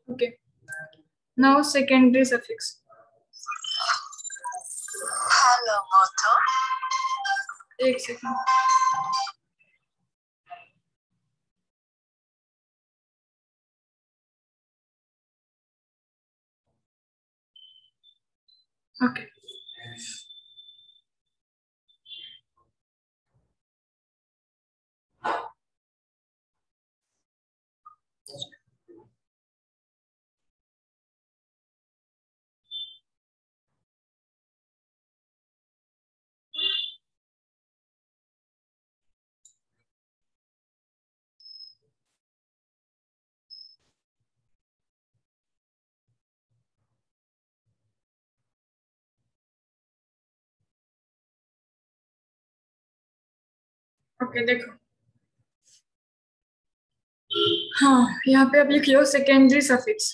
Okay. Now secondary suffix. Hello, Moto. एक second. Okay. Okay देखो. हाँ, यहाँ पे आप लिख लो सेकेंडरी सफिक्स.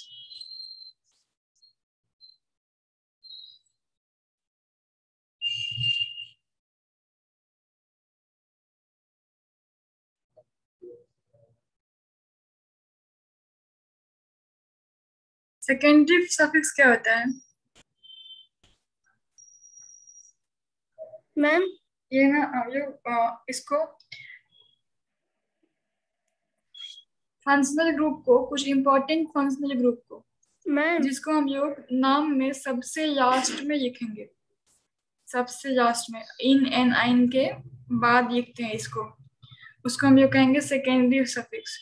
सेकेंडरी सफिक्स क्या होता है मैम? ये ना हम लोग इसको फंक्शनल ग्रुप को, कुछ इंपॉर्टेंट फंक्शनल ग्रुप को, मैम जिसको हम लोग नाम में सबसे लास्ट में लिखेंगे, सबसे लास्ट में इन एन आइन के बाद लिखते हैं इसको, उसको हम लोग कहेंगे सेकेंडरी सफिक्स.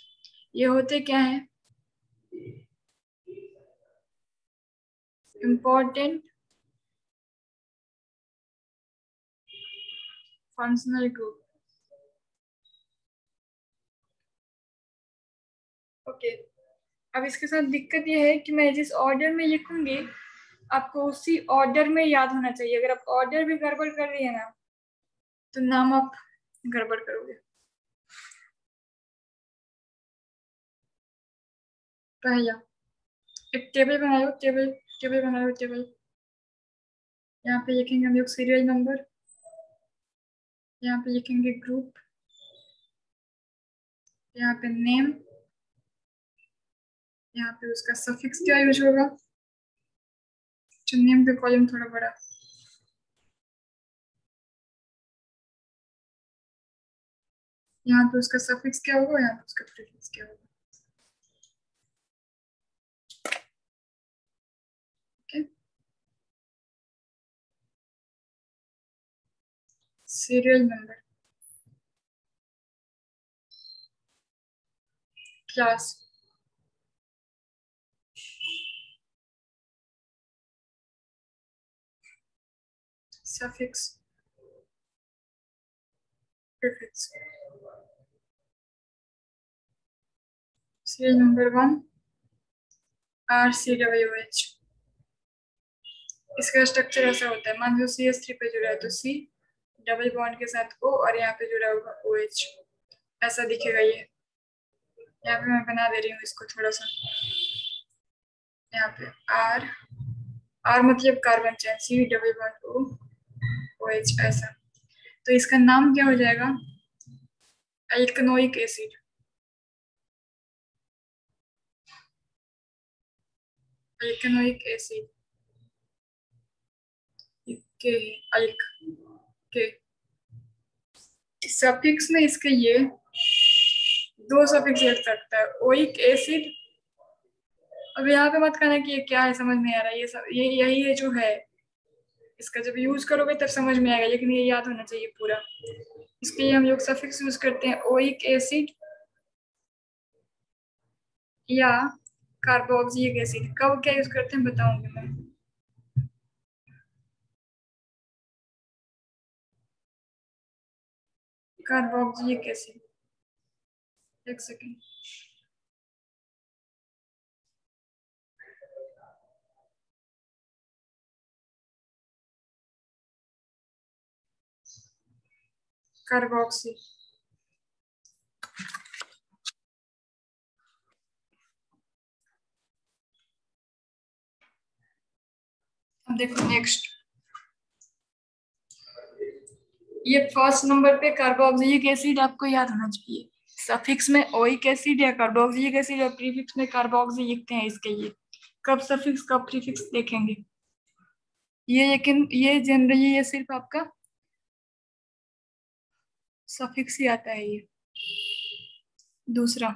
ये होते क्या है? Important functional group. ओके. अब इसके साथ दिक्कत ये है कि मैं जिस ऑर्डर में लिखूंगी आपको उसी ऑर्डर में याद होना चाहिए. अगर आप ऑर्डर भी गड़बड़ कर रही है ना तो नाम आप गड़बड़ करोगे. पहला एक टेबल बनाओ, टेबल टेबल बनाओ, टेबल. यहाँ पे लिखेंगे हम लोग सीरियल नंबर, यहाँ पे लिखेंगे ग्रुप, यहाँ पे नेम, यहाँ पे उसका सफिक्स क्या यूज होगा. तो नेम का कॉलम थोड़ा बड़ा. यहाँ पे उसका सफिक्स क्या होगा, यहाँ पे उसका प्रीफिक्स क्या होगा. Okay. Serial number, class, suffix, prefix. Serial number 1 RCWH. इसका स्ट्रक्चर ऐसा होता है, मान लो CH3 पे जुड़ा है तो C डबल बॉन्ड के साथ O और यहाँ पे जुड़ा होगा OH. ऐसा दिखेगा ये. यहाँ पे मैं बना दे रही हूँ इसको थोड़ा सा. यहाँ पे R मतलब carbon chain, C double bond O OH ऐसा. तो इसका नाम क्या हो जाएगा? एल्कनोइक एसिड. एल्कनोइक एसिड के अल्क के. सफिक्स में इसके ये दो सफिक्स लग सकता है, ओइक एसिड. अब यहाँ पे मत कहना कि ये क्या है, समझ में आ रहा है. ये सब ये यही है जो है. इसका जब यूज करोगे तब समझ में आएगा, लेकिन ये याद होना चाहिए पूरा. इसके लिए हम लोग सफिक्स यूज करते हैं ओइक एसिड या कार्बोक्सिलिक एसिड. कब क्या यूज करते हैं बताऊंगी मैं. Carboxylic acid. एक सेकेंड. कार्बोक्सी. अब देखो नेक्स्ट, ये फर्स्ट नंबर पे कार्बोक्सिलिक एसिड आपको याद होना चाहिए. सफिक्स में ओइक एसिड या कार्बोक्सिलिक एसिड और प्रीफिक्स में कार्बोक्सी लिखते हैं इसके लिए। कब सफिक्स कब प्रीफिक्स देखेंगे। ये लेकिन ये जनरली ये सिर्फ आपका सफिक्स ही आता है ये। दूसरा,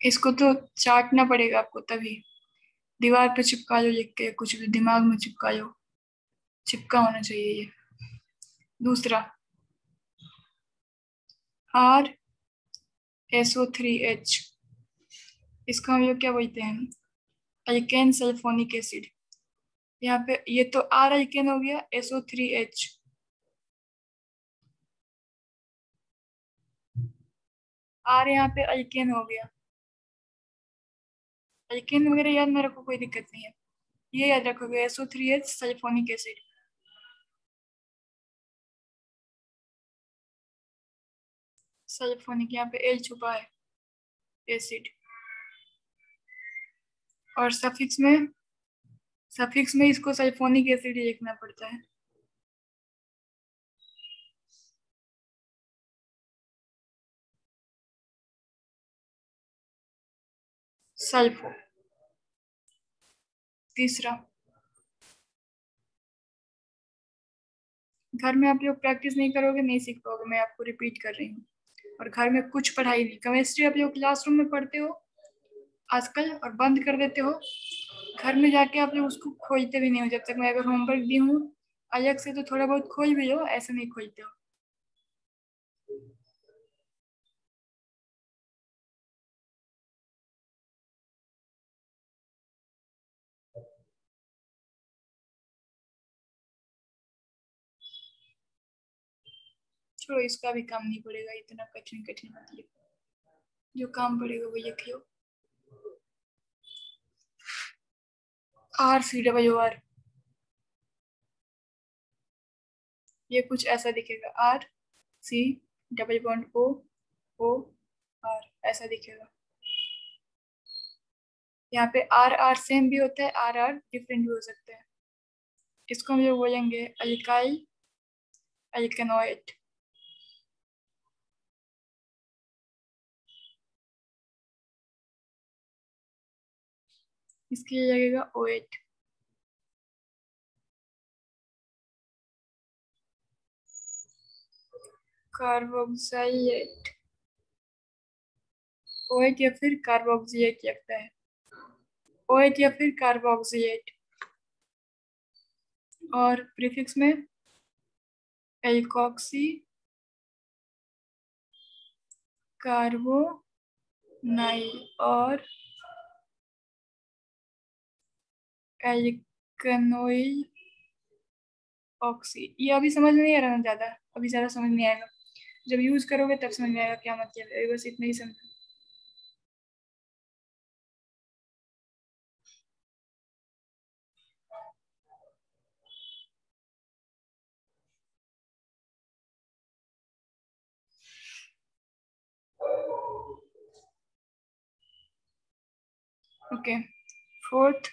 इसको तो चाटना पड़ेगा आपको, तभी दीवार पे चिपका लो लिख के, कुछ भी दिमाग में चिपका लो, चिपका होना चाहिए ये। दूसरा, RSO3H, इसका हम लोग क्या बोलते हैं, अल्केन सल्फोनिक एसिड। यहाँ पे ये तो R अल्केन हो गया, SO3H, R यहाँ पे अल्केन हो गया। अल्केन वगैरह याद ना रखो, कोई दिक्कत नहीं है, ये याद रखोगे SO3H सल्फोनिक एसिड। सल्फोनिक, यहाँ पे L छुपा है, एसिड। और सफिक्स में इसको सल्फोनिक एसिड ही लिखना पड़ता है। सल्फो। तीसरा, घर में आप लोग प्रैक्टिस नहीं करोगे नहीं सीख पाओगे, मैं आपको रिपीट कर रही हूँ। और घर में कुछ पढ़ाई नहीं, केमिस्ट्री आप लोग क्लासरूम में पढ़ते हो आजकल और बंद कर देते हो, घर में जाके आप लोग उसको खोलते भी नहीं हो। जब तक मैं अगर होमवर्क दी हूँ अलग से तो थोड़ा बहुत खोल भी लो, ऐसे नहीं खोलते हो। छोड़ो, इसका भी काम नहीं पड़ेगा, इतना कठिन कठिन मत लिखो, जो काम पड़ेगा वो लिख लो। RCOO, ये कुछ ऐसा दिखेगा, RC डबल बॉन्ड O ऐसा दिखेगा। यहाँ पे R सेम भी होता है, R डिफरेंट भी हो सकता है। इसको हम लोग बोलेंगे अल्काइल अल्केनॉइड। इसके लिए लगेगा OH। कार्बोक्सिलेट, OH या फिर कार्बोक्सिलेट लगता है, OH या फिर कार्बोक्सिलेट। और प्रीफिक्स में एल्कोक्सी कार्बोनाइल और एल्कनोइल ऑक्सी। ये अभी समझ में नहीं आ रहा ना, ज्यादा अभी ज्यादा समझ नहीं आएगा, जब यूज करोगे तब समझ में आएगा क्या मतलब है, बस इतना ही समझो। Okay, fourth,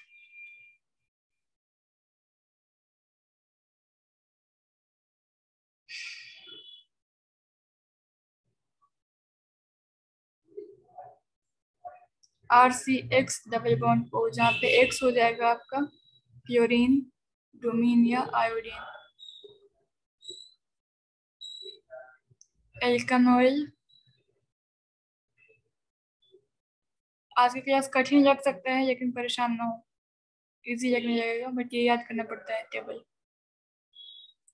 RCX double bond O, जहाँ पे X हो जाएगा आपका प्योरीन, ब्रोमीन या आयोडीन। एल्कनोइल, आज की क्लास कठिन लग सकता है लेकिन परेशान ना हो, इजी लगने लगेगा, बट ये याद करना पड़ता है टेबल।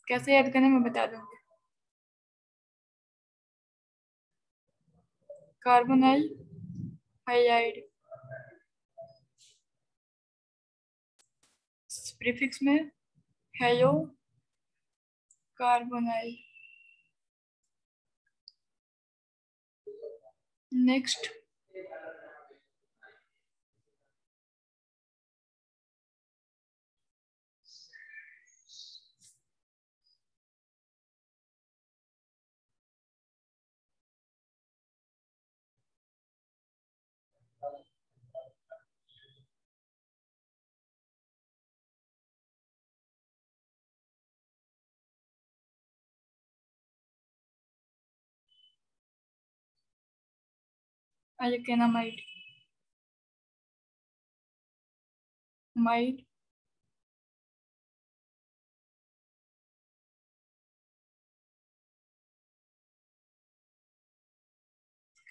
कैसे याद करना मैं बता दूंगी। कार्बोनाइल हाइलाइड, प्रीफिक्स में halo carbonyl. Next, alkanamide, amide,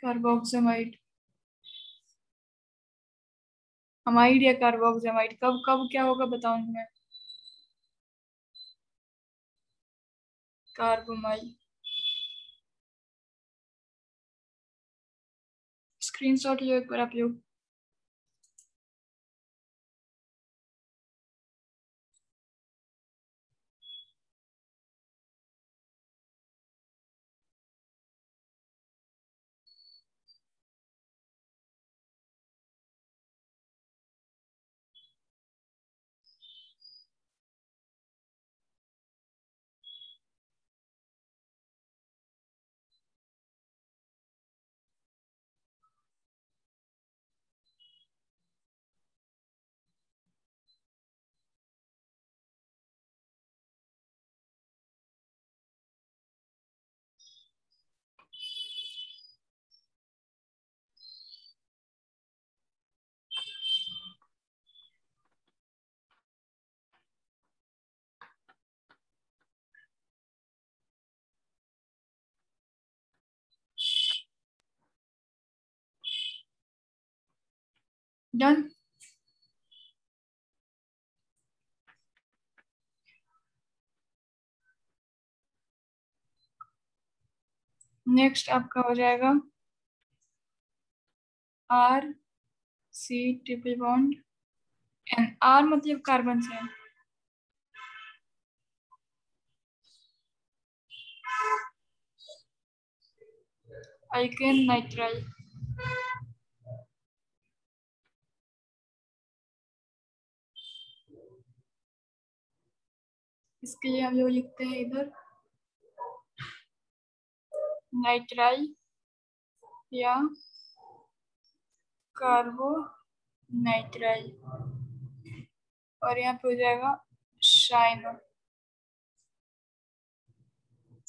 carboxamide, amide या कार्बोक्सिमाइड, कब कब क्या होगा बताऊंगी मैं। कार्बोमाइड। स्क्रीनशॉट लो एक बार आप लोग। डन। नेक्स्ट आपका हो जाएगा R C triple bond N. R मतलब कार्बन से है। Alkane nitrile. इसके लिए हम लोग लिखते हैं इधर नाइट्राइल या कार्बो नाइट्राइल, और यहाँ पे हो जाएगा साइनो,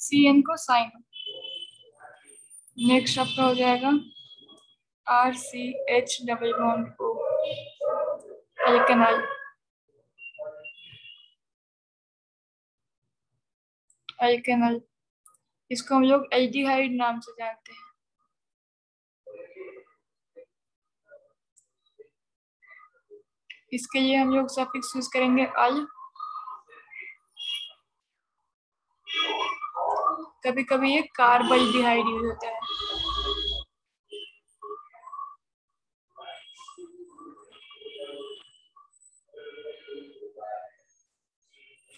CN को साइनो। नेक्स्ट आपका हो जाएगा RCH डबल बॉन्ड O, अल्केनाइल। अल्केनाइल, इसको हम लोग एल्डिहाइड नाम से जानते हैं। इसके लिए हम लोग सफिक्स यूज करेंगे अल। कभी कभी ये कार्बल्डिहाइड यूज होता है।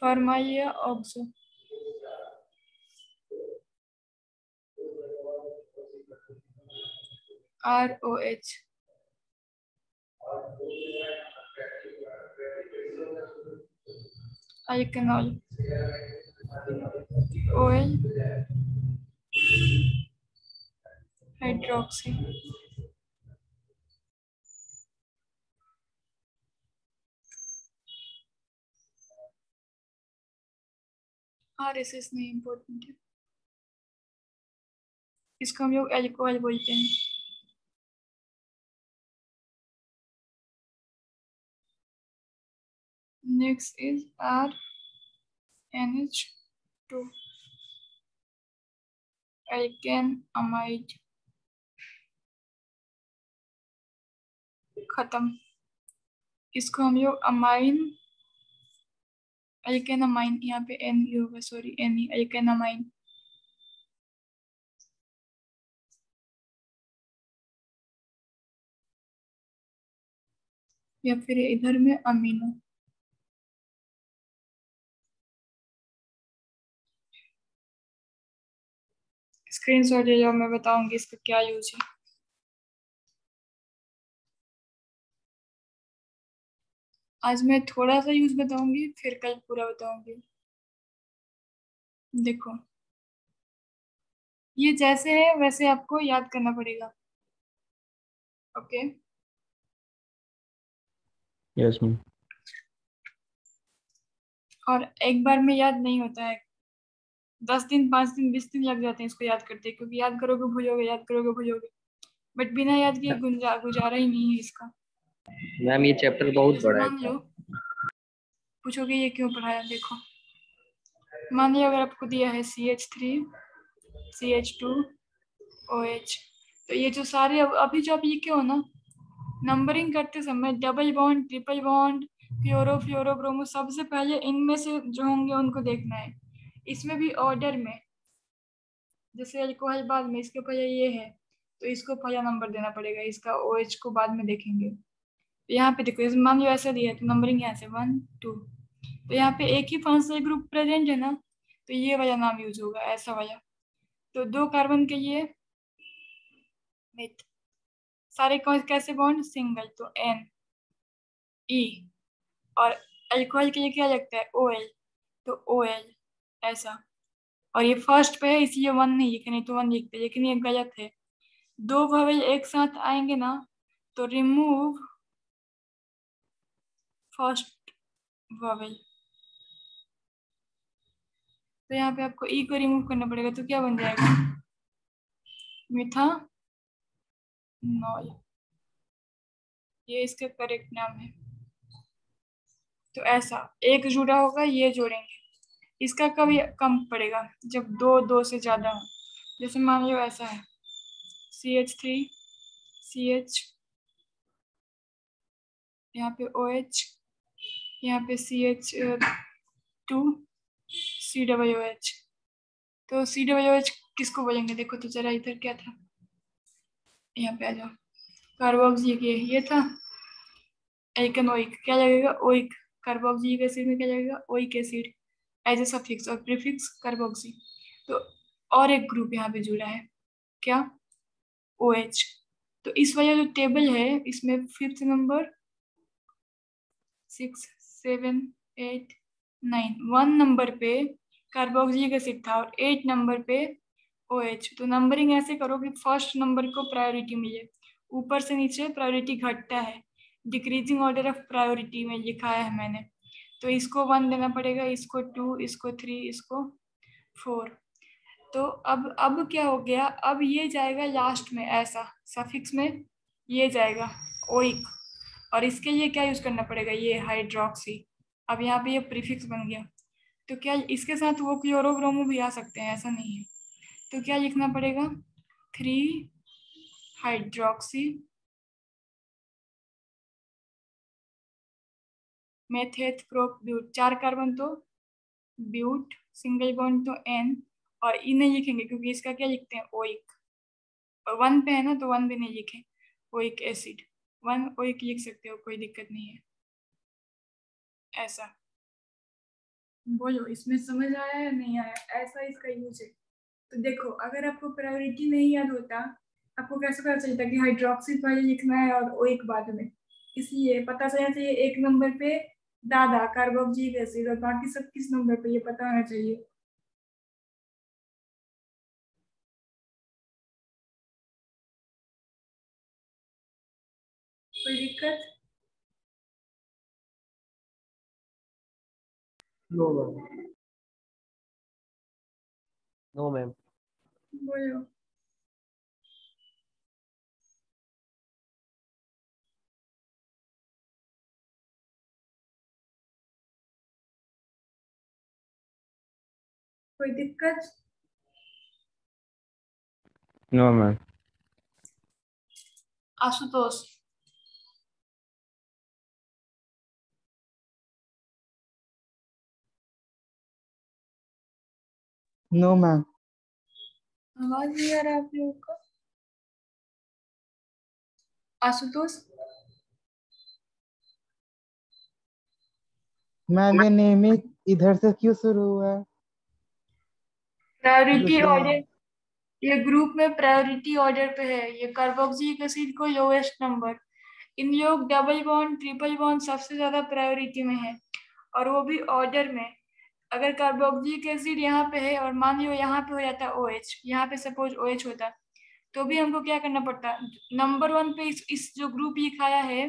फॉर्माइल या oxo. ROH, alkanol. OL, hydroxy. RSS नहीं इम्पोर्टेंट है, इसको हम लोग एल्कोहल बोलते हैं। Next is RNH2, alkane amide. खत्म। इसको हम लोग अमाइन, एल्केन अमाइन, यहाँ पे N ही होगा, सॉरी N ही, एल्केन अमाइन। या फिर इधर में अमीनो। स्क्रीनशॉट ले लो, मैं बताऊंगी इसका क्या यूज है। आज मैं थोड़ा सा यूज बताऊंगी, फिर कल पूरा बताऊंगी। देखो, ये जैसे है वैसे आपको याद करना पड़ेगा। ओके। Yes ma'am. और एक बार में याद नहीं होता है, 10 दिन 5 दिन 20 दिन लग जाते हैं इसको याद करते, क्योंकि याद करोगे भूलोगे, याद करोगे भूलोगे। बट बिना याद किए गुजारा ही नहीं है इसका। मैम ये चैप्टर बहुत जैसे बड़ा है। मान लो पूछोगे ये क्यों पढ़ाया, देखो मान लो अगर आपको दिया है CH3 CH2 OH, तो ये जो सारे अभी जो आप लिखे हो ना, नंबरिंग करते समय डबल बॉन्ड, ट्रिपल बॉन्ड, फ्लोरो फ्लोरो ब्रोमो, सबसे पहले इनमें से जो होंगे उनको देखना है। इसमें भी ऑर्डर में, जैसे अल्कोहल बाद में, इसके पहले ये है तो इसको पहला नंबर देना पड़ेगा, इसका OH को बाद में देखेंगे। तो यहाँ पे देखो, इसमें मान लो ऐसा दिया है तो नंबरिंग यहाँ से 1 2, तो यहाँ पे एक ही फंक्शनल ग्रुप प्रेजेंट है ना, तो ये वाला नाम यूज होगा, ऐसा वाला। तो 2 कार्बन के लिए मिथ, सारे कैसे बॉन्ड सिंगल, तो N E, और अल्कोहल के लिए क्या लगता है OL, तो OL ऐसा। और ये फर्स्ट पे है इसलिए 1 नहीं लिखे, नहीं तो 1 लिखते, लेकिन ये गलत है। 2 वॉवेल एक साथ आएंगे ना तो रिमूव फर्स्ट वॉवेल, तो यहाँ पे आपको ई को रिमूव करना पड़ेगा, तो क्या बन जाएगा मिथानॉल, ये इसका करेक्ट नाम है। तो ऐसा एक जुड़ा होगा, ये जोड़ेंगे, इसका कभी कम पड़ेगा जब 2 से ज्यादा हो। जैसे मान लो ऐसा है CH3 CH, यहाँ पे OH, यहाँ पे CH2 COOH, तो COOH किसको बोलेंगे, देखो तो जरा इधर क्या था, यहाँ पे आ जाओ, कार्बोक्सिलिक ये था, एल्केनोइक क्या लगेगा ओइक, कार्बोक्सिलिक एसिड में क्या लगेगा oic acid as a suffix, और प्रीफिक्स कार्बोक्सी। तो और एक ग्रुप यहाँ पे जुड़ा है क्या OH। तो इस वाला जो टेबल है इसमें 5th नंबर 6 7 8 9, 1 नंबर पे कार्बोक्सिलिक एसिड था और 8 नंबर पे OH। तो नंबरिंग ऐसे करो कि फर्स्ट नंबर को प्रायोरिटी मिले, ऊपर से नीचे प्रायोरिटी घटता है, डिक्रीजिंग ऑर्डर ऑफ प्रायोरिटी में लिखा है मैंने। तो इसको 1 देना पड़ेगा, इसको 2, इसको 3, इसको 4। तो अब क्या हो गया, अब ये जाएगा लास्ट में ऐसा सफिक्स में, ये जाएगा ओइक, और इसके लिए क्या यूज करना पड़ेगा, ये हाइड्रोक्सी। अब यहाँ पे ये प्रीफिक्स बन गया, तो क्या इसके साथ वो क्लोरो ब्रोमो भी आ सकते हैं, ऐसा नहीं है। तो क्या लिखना पड़ेगा 3 हाइड्रोक्सी मेथेट प्रोप ब्यूट, 4 कार्बन तो ब्यूट, सिंगल बॉन्ड तो N, और ई नहीं लिखेंगे क्योंकि इसका क्या लिखते हैं ओइक, और 1 पे है ना तो 1 भी नहीं लिखे, ओइक एसिड 1 ओइक लिख सकते हो, कोई दिक्कत नहीं है। ऐसा बोलो इसमें समझ आया या नहीं आया, ऐसा इसका यूज है। तो देखो अगर आपको प्रायोरिटी नहीं याद होता, आपको कैसे पता चलता कि हाइड्रोक्सी पहले लिखना है और ओइक बाद में, इसलिए पता चलना चाहिए 1 नंबर पे दादा कार्बोक्सिलिक एसिड और बाकी सब किस नंबर पे, ये पता होना चाहिए। कोई दिक्कत? No ma'am, no ma'am. बोलो कोई दिक्कत? No ma'am. Ashutosh no ma'am. आवाज नहीं आ रहा आप लोगों का? आशुतोष मैम ये नियमित इधर से क्यों शुरू हुआ है? प्रायोरिटी दूसरा ऑर्डर, ये ग्रुप में प्रायोरिटी ऑर्डर पे है, ये कार्बोक्सिलिक एसिड को लोवेस्ट नंबर, इन लोग डबल बॉन्ड ट्रिपल बॉन्ड सबसे ज्यादा प्रायोरिटी में है, और वो भी ऑर्डर में। अगर कार्बोक्सिलिक एसिड यहाँ पे है और मान लो यहाँ पे हो जाता OH, यहाँ पे सपोज OH होता, तो भी हमको क्या करना पड़ता, नंबर 1 पे इस जो ग्रुप लिखाया है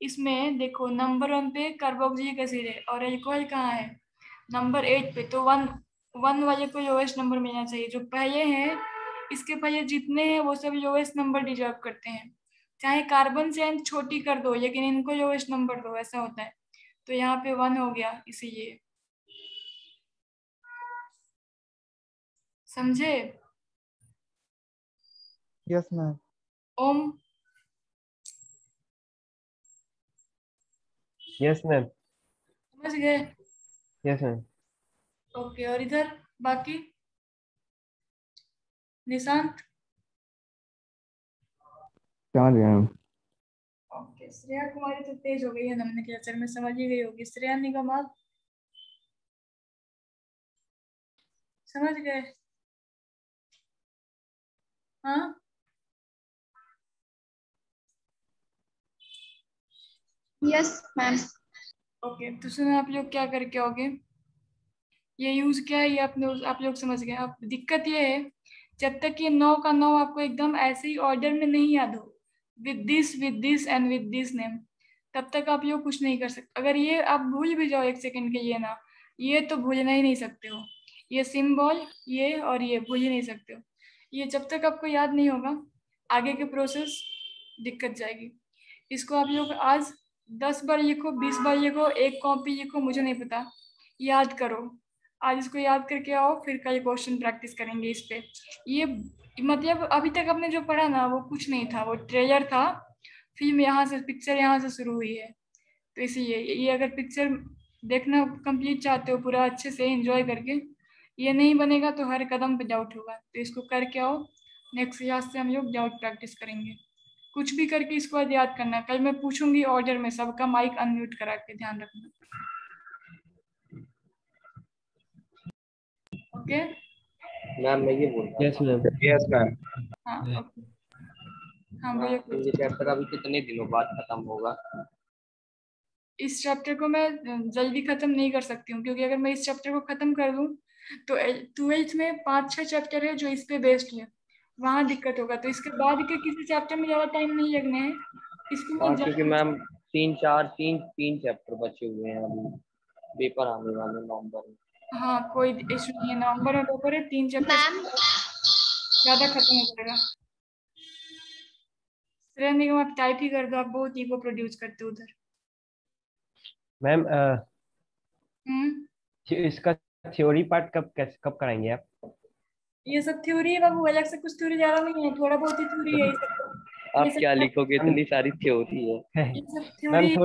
इसमें देखो नंबर 1 पे कार्बोक्सिलिक एसिड है और अल्कोहल कहाँ है नंबर 8 पे, तो 1 वाले को लोएस्ट नंबर मिलना चाहिए, जो पहले हैं इसके पहले जितने हैं वो सब लोएस्ट नंबर डिजर्व करते हैं। चाहे कार्बन से n छोटी कर दो लेकिन इनको लोएस्ट नंबर दो, ऐसा होता है। तो यहाँ पे 1 हो गया, इसीलिए। समझे? Yes ma'am. ओम। Yes ma'am. समझ गए? Yes ma'am. ओके, और इधर बाकी निशांत? समझ गया मैम। ओके, श्रेया कुमारी तो तेज हो गई है नमन के अक्षर में, समझ ही गई होगी। श्रेया निगम आप समझ गए? हाँ, यस मैम। ओके। तो सुनो, आप लोग क्या करके आओगे, ये यूज क्या है ये आप लोग समझ गए। अब दिक्कत ये है, जब तक ये 9 का 9 आपको एकदम ऐसे ही ऑर्डर में नहीं याद हो, with this and with this name, तब तक आप लोग कुछ नहीं कर सकते। अगर ये आप भूल भी जाओ 1 सेकंड के लिए ना, ये तो भूलना ही नहीं सकते हो। ये सिंबल, ये और ये भूल ही नहीं सकते हो। ये जब तक आपको याद नहीं होगा, आगे के प्रोसेस दिक्कत जाएगी। इसको आप लोग आज 10 बार लिखो, 20 बार लिखो, एक कॉपी लिखो, मुझे नहीं पता, याद करो। आज इसको याद करके आओ, फिर कल क्वेश्चन प्रैक्टिस करेंगे इस पे। ये मतलब अभी तक आपने जो पढ़ा ना वो कुछ नहीं था, वो ट्रेलर था। फिल्म यहाँ से, पिक्चर यहाँ से शुरू हुई है। तो इसीलिए ये अगर पिक्चर देखना कंप्लीट चाहते हो पूरा अच्छे से एंजॉय करके, ये नहीं बनेगा तो हर कदम पे डाउट होगा। तो इसको करके आओ, नेक्स्ट क्लास से हम लोग डाउट प्रैक्टिस करेंगे। कुछ भी करके इसको आज याद करना है। कल मैं पूछूंगी ऑर्डर में, सबका माइक अनम्यूट करा के ध्यान रखना। ओके? मैम मैं ये बोल रहा यस मैम। Yes ma'am. हाँ, ओके। हाँ, बोलिए कुछ। ये चैप्टर अभी कितने दिनों बाद खत्म होगा? इस चैप्टर को मैं जल्दी खत्म नहीं कर सकती हूँ, क्योंकि अगर मैं इस चैप्टर को खत्म कर दूँ तो 12th में 5-6 चैप्टर है जो इस पे बेस्ड है, वहाँ दिक्कत होगा। तो इसके बाद के किसी चैप्टर में ज़्यादा टाइम नहीं लगने हैं। इसको मैं हाँ क्योंकि मैम तीन चैप्टर बचे हुए हैं अभी, पेपर आने वाले नवंबर में। हाँ, कोई इशू नहीं है। नवंबर में पेपर है, 3 चैप्टर मैम ज़्यादा खत्म हो जाएगा। श्रेया निगम, आप टाइप ही कर दो, आप बहुत ईगो प्रोड्यूस करते हो उधर। मैम हम्म। इसका थ्योरी पार्ट कब कराएंगे आप? ये सब थ्योरी है बाबू, अलग से कुछ थ्योरी ज़्यादा नहीं है, थोड़ा बहुत ही थ्योरी है ये सब। ये आप क्या सब लिखोगे, इतनी सारी थ्योरी है। ये सब मैम थ्योरी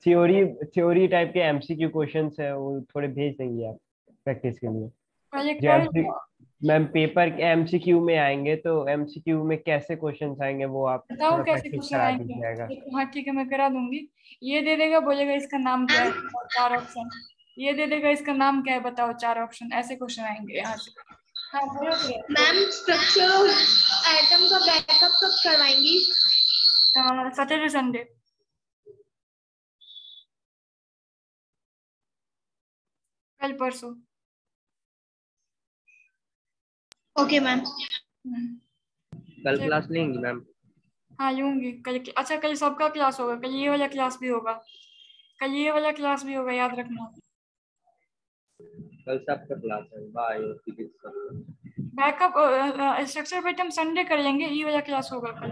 थोड़ी है। थ्योरी टाइप के एमसीक्यू क्वेश्चंस है, वो थोड़े भेज देंगे आप प्रैक्टिस के लिए? पहले जो कर एमसी मैम पेपर के एमसीक्यू में आएंगे, तो एमसीक्यू में कैसे क्वेश्चंस आएंगे वो आप बताओ थोड़ा कैसे प्रैक्टिस क्वेश्चन करा आएंगे। दीजिएगा। देखो, हाँ ठीक है, मैं करा दूंगी। ये दे देगा, बोलेगा इसका नाम क्या है, बताओ 4 ऑप्शन। ये दे देगा, इसका नाम क्या है, बताओ 4 ऑप्शन। ऐसे क्वेश्चन आएंगे यहाँ से। हाँ, बोलो फिर। मैम स्ट्रक्चर एटम का बैकअप कब करवाएंगी? Saturday Sunday. कल परसों। Okay ma'am. कल क्लास लेंगी मैम? हाँ, लूंगी कल। अच्छा, कल सबका क्लास होगा, कल ये वाला क्लास भी होगा, कल ये वाला क्लास भी होगा, याद रखना। कल सबका क्लास है, बाय फिजिक्स का। बैकअप स्ट्रक्चर पे हम संडे कर लेंगे, ये वाला क्लास होगा कल।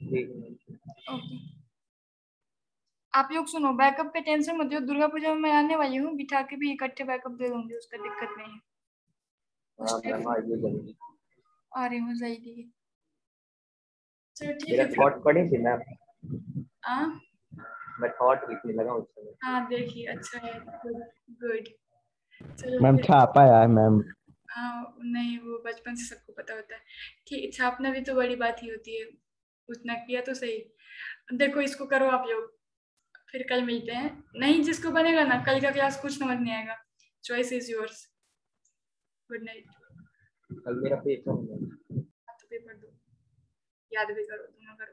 ठीक है मैम। ओके। आप लोग सुनो, बैकअप पे टेंशन मत लो, दुर्गा पूजा में मैं आने वाली हूँ, बिठा के भी इकट्ठे बैकअप दे दूंगी, उसका दिक्कत नहीं है। हाँ मैम आइए जल्दी। आ रही हूँ जल्दी। चलो ठीक मेरा है फिर। थॉट पढ़ी थी मैम, हाँ मैं थॉट लिखने लगा उस समय। हाँ, देखिए, अच्छा है, गुड गुड। चलो मैम फिर। छापा है मैम। हाँ, नहीं, वो बचपन से सबको पता होता है। ठीक, छापना भी तो बड़ी बात ही होती है, उतना किया तो सही। देखो, इसको करो आप लोग, फिर कल मिलते हैं। नहीं, जिसको बनेगा ना, कल का क्लास कुछ समझ नहीं आएगा, choice is yours. Good night. कल मेरा पेपर है। तो पेपर दो, याद भी करो, दोनों करो।